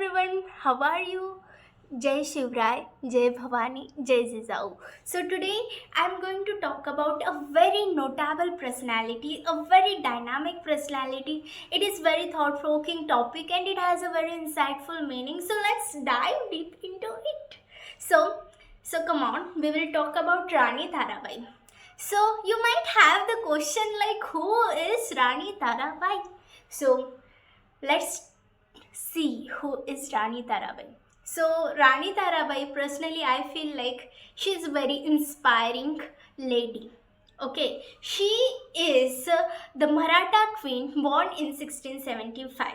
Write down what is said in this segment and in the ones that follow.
everyone, how are you? Jai Shivrai, Jai Bhavani, Jai Zizau. So today I'm going to talk about a very notable personality, a very dynamic personality. It is very thought-provoking topic and it has a very insightful meaning. So let's dive deep into it. So come on, we will talk about Rani Tarabai. So you might have the question like, who is Rani Tarabai? So let's see who is Rani Tarabai. So Rani Tarabai, personally, I feel like she is a very inspiring lady. Okay, she is the Maratha queen born in 1675.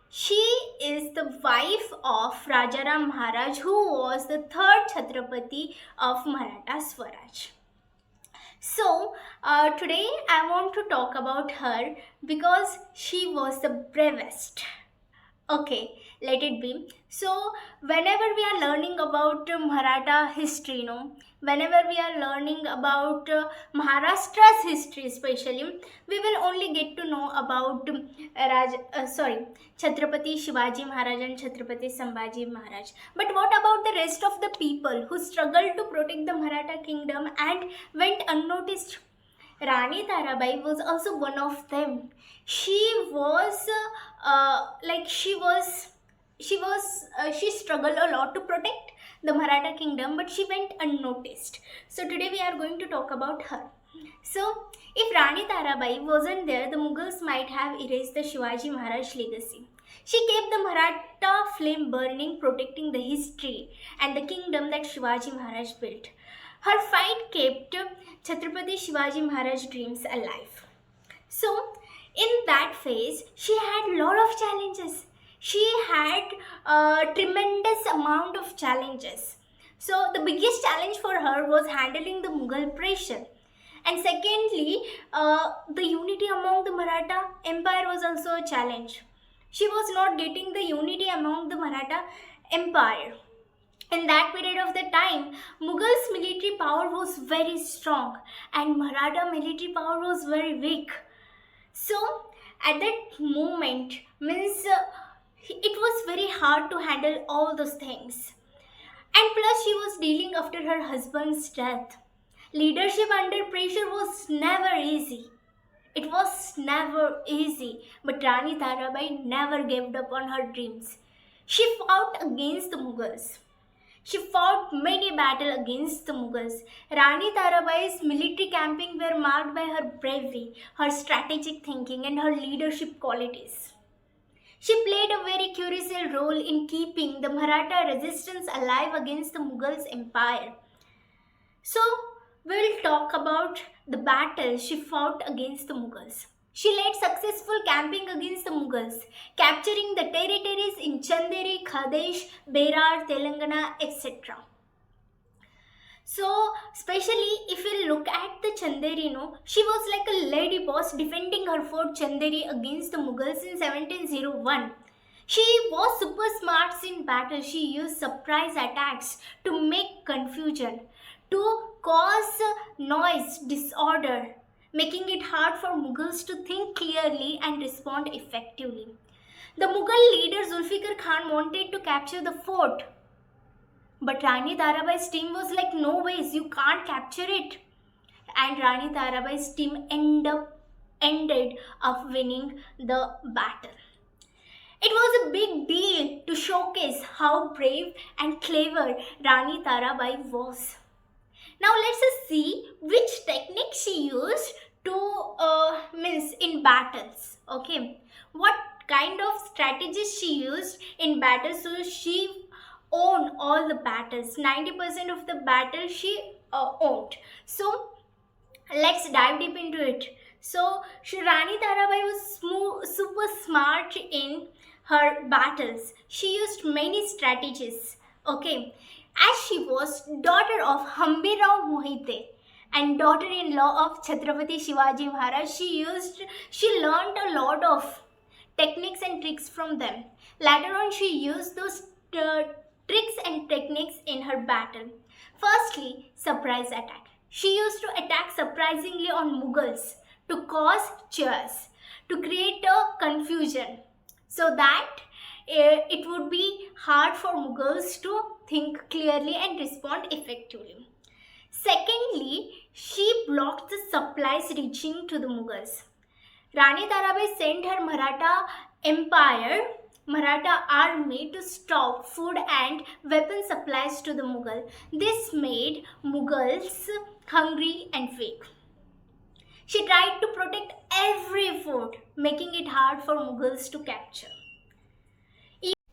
She is the wife of Rajaram Maharaj, who was the third Chhatrapati of Maratha Swaraj. So today I want to talk about her because she was the bravest. Okay, let it be. So, whenever we are learning about Maratha history, whenever we are learning about Maharashtra's history, especially, we will only get to know about Chhatrapati Shivaji Maharaj and Chhatrapati Sambhaji Maharaj. But what about the rest of the people who struggled to protect the Maratha kingdom and went unnoticed? Rani Tarabai was also one of them. She was she struggled a lot to protect the Maratha kingdom, but she went unnoticed. So today we are going to talk about her. So if Rani Tarabai wasn't there, the Mughals might have erased the Shivaji Maharaj legacy. She kept the Maratha flame burning, protecting the history and the kingdom that Shivaji Maharaj built. Her fight kept Chhatrapati Shivaji Maharaj dreams alive. So, in that phase, she had a lot of challenges. She had a tremendous amount of challenges. So, the biggest challenge for her was handling the Mughal pressure. And secondly, the unity among the Maratha Empire was also a challenge. She was not getting the unity among the Maratha Empire. In that period of the time, Mughals military power was very strong and Maratha military power was very weak. So at that moment it was very hard to handle all those things. And plus she was dealing after her husband's death. Leadership under pressure was never easy. It was never easy, but Rani Tarabai never gave up on her dreams. She fought against the Mughals. She fought many battles against the Mughals. Rani Tarabai's military camping were marked by her bravery, her strategic thinking, and her leadership qualities. She played a very crucial role in keeping the Maratha resistance alive against the Mughals empire. So, we'll talk about the battle she fought against the Mughals. She led successful camping against the Mughals, capturing the territories in Chanderi, Khadesh, Berar, Telangana, etc. So, especially if you look at the Chanderi, she was like a lady boss defending her fort Chanderi against the Mughals in 1701. She was super smart in battle. She used surprise attacks to make confusion, to cause noise, disorder, making it hard for Mughals to think clearly and respond effectively. The Mughal leader Zulfikar Khan wanted to capture the fort, but Rani Tarabai's team was like, no ways, you can't capture it. And Rani Tarabai's team ended up winning the battle. It was a big deal to showcase how brave and clever Rani Tarabai was. Now let's just see which technique she used to means in battles. Okay, what kind of strategies she used in battles? So she owned all the battles. 90% of the battle she owned. So let's dive deep into it. So Rani Tarabai was super smart in her battles. She used many strategies. Okay, as she was daughter of Hambirao Mohite and daughter-in-law of Chhatrapati Shivaji Maharaj, she learned a lot of techniques and tricks from them. Later on, she used those tricks and techniques in her battle. Firstly, surprise attack. She used to attack surprisingly on Mughals to cause chaos, to create a confusion, so that it would be hard for Mughals to think clearly and respond effectively. Secondly, she blocked the supplies reaching to the Mughals. Rani Tarabai sent her Maratha army to stop food and weapon supplies to the Mughal. This made Mughals hungry and weak. She tried to protect every fort, making it hard for Mughals to capture.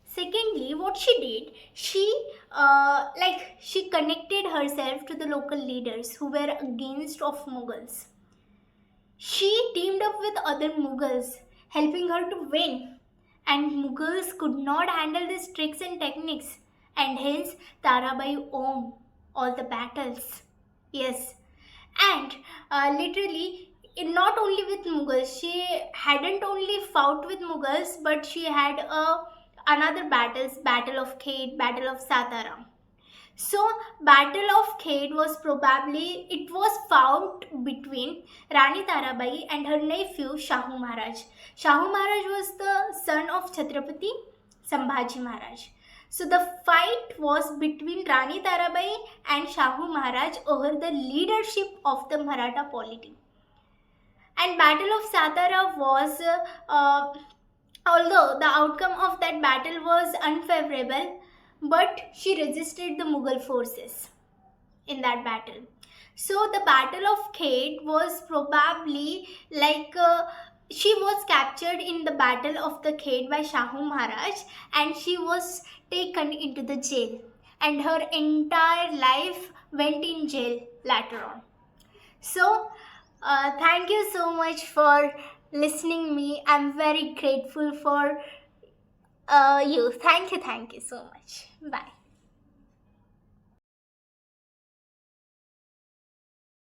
Secondly, what she did, she connected herself to the local leaders who were against of Mughals. She teamed up with other Mughals, helping her to win. And Mughals could not handle these tricks and techniques, and hence Tarabai won all the battles. Yes, and literally, not only with Mughals, she hadn't only fought with Mughals, but she had another battles, Battle of Khed, Battle of Satara. So, Battle of Khed was fought between Rani Tarabai and her nephew Shahu Maharaj. Shahu Maharaj was the son of Chhatrapati Sambhaji Maharaj. So the fight was between Rani Tarabai and Shahu Maharaj over the leadership of the Maratha polity. And Battle of Satara was, although the outcome of that battle was unfavorable, but she resisted the Mughal forces in that battle. So the Battle of Khed was probably she was captured in the Battle of the Khed by Shahu Maharaj, and she was taken into the jail, and her entire life went in jail later on. So thank you so much for listening me. I'm very grateful for you. Thank you so much. Bye.